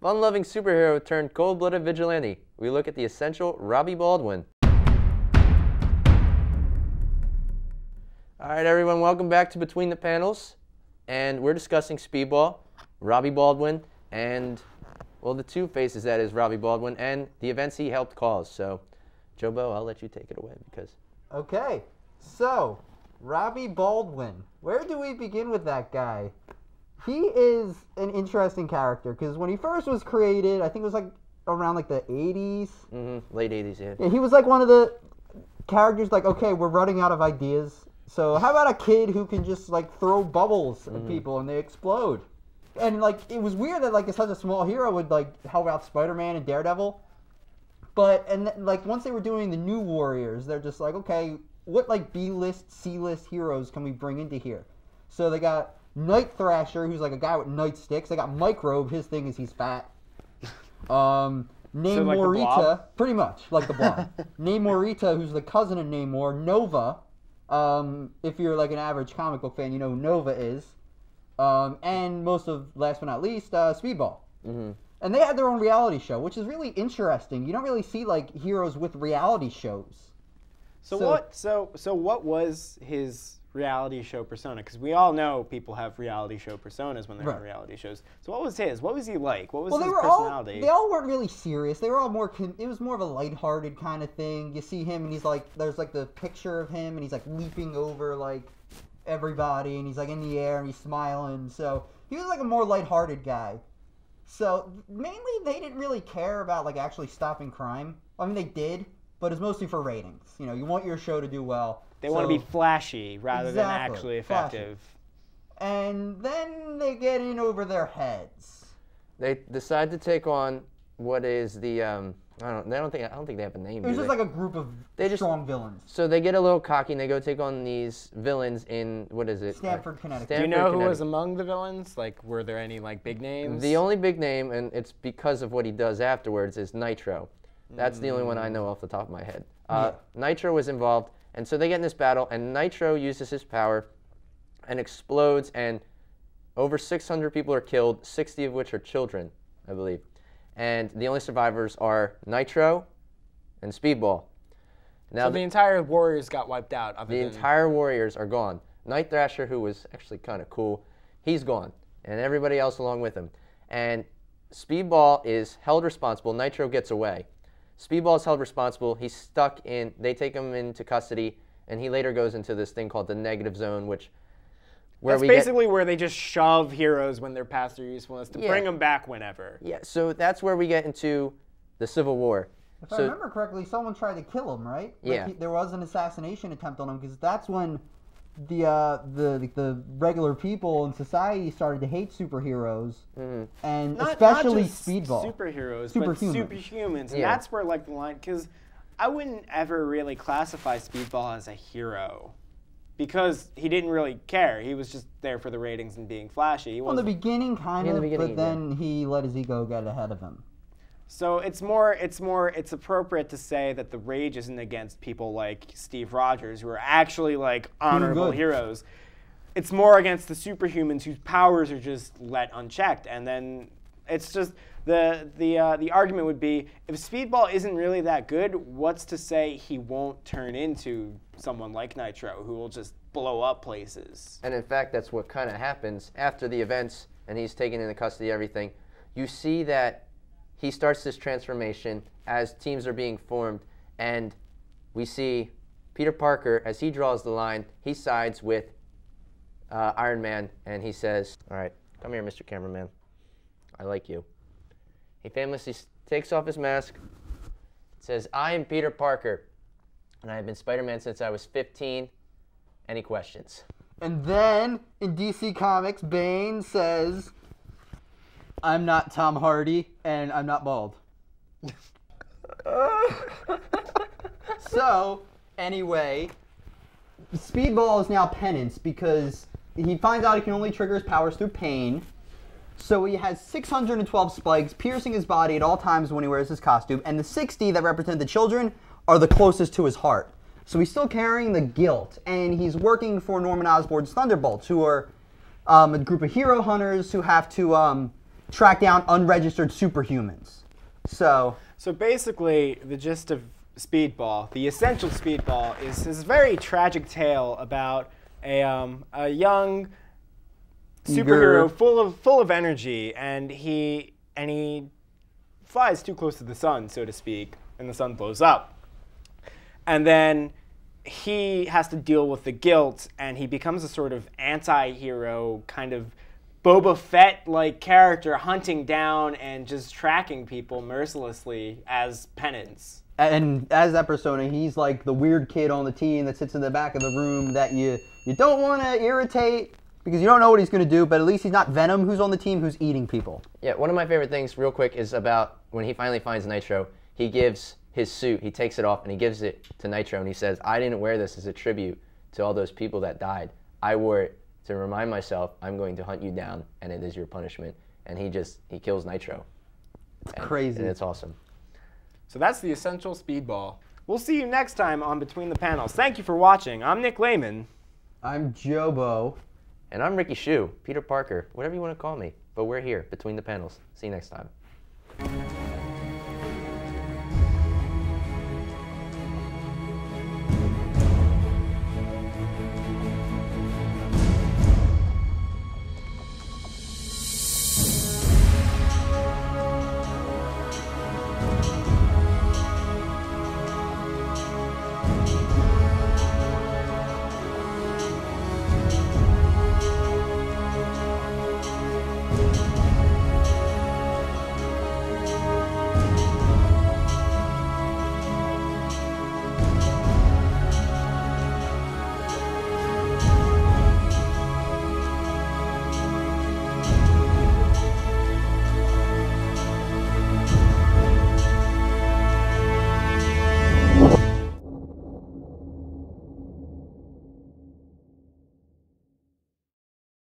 Fun-loving superhero turned cold-blooded vigilante. We look at the essential Robbie Baldwin. All right, everyone, welcome back to Between the Panels. And we're discussing Speedball, Robbie Baldwin, and, well, the two faces that is Robbie Baldwin, and the events he helped cause. So, Jobo, I'll let you take it away because... Okay, so, Robbie Baldwin. Where do we begin with that guy? He is an interesting character because when he first was created, I think it was like around like the 80s. Mm-hmm. Late 80s, yeah. Yeah, he was like one of the characters like, okay, we're running out of ideas. So how about a kid who can just like throw bubbles at people and they explode? And like it was weird that like such a small hero would like help out Spider-Man and Daredevil. Like once they were doing the New Warriors, they're just like, okay, what like B-list, C-list heroes can we bring into here? So they got Night Thrasher, who's like a guy with nightsticks. They got Microbe, his thing is he's fat. Namorita, pretty much like the Blob. Namorita, who's the cousin of Namor. Nova, if you're like an average comic book fan, you know who Nova is. And last but not least, Speedball. Mm-hmm. And they had their own reality show, which is really interesting. You don't really see like heroes with reality shows. So what was his reality show persona? Because we all know people have reality show personas when they're on reality shows. So what was his? What was he like? What was his personality? They all weren't really serious. They were all more. It was more of a lighthearted kind of thing. You see him, and he's like, there's like the picture of him, and he's like leaping over like everybody, and he's like in the air, and he's smiling. So he was like a more lighthearted guy. So mainly they didn't really care about like actually stopping crime. I mean, they did, but it's mostly for ratings. You know, you want your show to do well. They want to be flashy rather than actually effective. Flashy. And then they get in over their heads. They decide to take on what is the I don't think they have a name. It was just like a group of strong villains. So they get a little cocky and they go take on these villains in what is it? Stamford, Connecticut. Do you know who was among the villains? Like, were there any like big names? The only big name, and it's because of what he does afterwards, is Nitro. That's the only one I know off the top of my head. Nitro was involved. And so they get in this battle, and Nitro uses his power and explodes, and over 600 people are killed, 60 of which are children, I believe. And the only survivors are Nitro and Speedball. Now, so the entire Warriors got wiped out. The entire Warriors are gone. Night Thrasher, who was actually kind of cool, he's gone, and everybody else along with him. And Speedball is held responsible. Nitro gets away. Speedball is held responsible. He's stuck in, they take him into custody, and he later goes into this thing called the negative zone, where that's basically where they just shove heroes when they're past their usefulness to bring them back whenever. Yeah, so that's where we get into the Civil War. If I remember correctly, someone tried to kill him, right? Like there was an assassination attempt on him, because that's when the regular people in society started to hate superheroes, and especially not just Speedball. Superheroes, but superhumans. And that's where like the line, because I wouldn't ever really classify Speedball as a hero, because he didn't really care. He was just there for the ratings and being flashy. Well, in the beginning, but then he let his ego get ahead of him. So it's appropriate to say that the rage isn't against people like Steve Rogers, who are actually like honorable heroes. It's more against the superhumans whose powers are just let unchecked. And then it's just the argument would be, if Speedball isn't really that good, what's to say he won't turn into someone like Nitro, who will just blow up places? And in fact, that's what kind of happens after the events, and he's taken into custody, everything. You see that he starts this transformation as teams are being formed, and we see Peter Parker, as he draws the line, he sides with Iron Man, and he says, all right, come here, Mr. Cameraman. I like you. He famously takes off his mask, says, I am Peter Parker, and I have been Spider-Man since I was 15. Any questions? And then, in DC Comics, Bane says, I'm not Tom Hardy, and I'm not bald. So, anyway, Speedball is now Penance because he finds out he can only trigger his powers through pain. So he has 612 spikes piercing his body at all times when he wears his costume, and the 60 that represent the children are the closest to his heart. So he's still carrying the guilt, and he's working for Norman Osborn's Thunderbolts, who are a group of hero hunters who have to track down unregistered superhumans. So basically, the gist of Speedball, the essential Speedball, is this very tragic tale about a young superhero full of energy, and he flies too close to the sun, so to speak, and the sun blows up. And then he has to deal with the guilt, and he becomes a sort of anti-hero, kind of Boba Fett-like character, hunting down and just tracking people mercilessly as penance. And as that persona, he's like the weird kid on the team that sits in the back of the room that you don't want to irritate because you don't know what he's going to do, but at least he's not Venom, who's on the team, who's eating people. Yeah, one of my favorite things, real quick, is about when he finally finds Nitro, he gives his suit, he takes it off, and he gives it to Nitro, and he says, I didn't wear this as a tribute to all those people that died. I wore it to remind myself I'm going to hunt you down, and it is your punishment. And he kills Nitro. It's crazy. And it's awesome. So that's the essential Speedball. We'll see you next time on Between the Panels. Thank you for watching. I'm Nick Lehman. I'm Jobo. And I'm Ricky Shue, Peter Parker, whatever you want to call me. But we're here, Between the Panels. See you next time.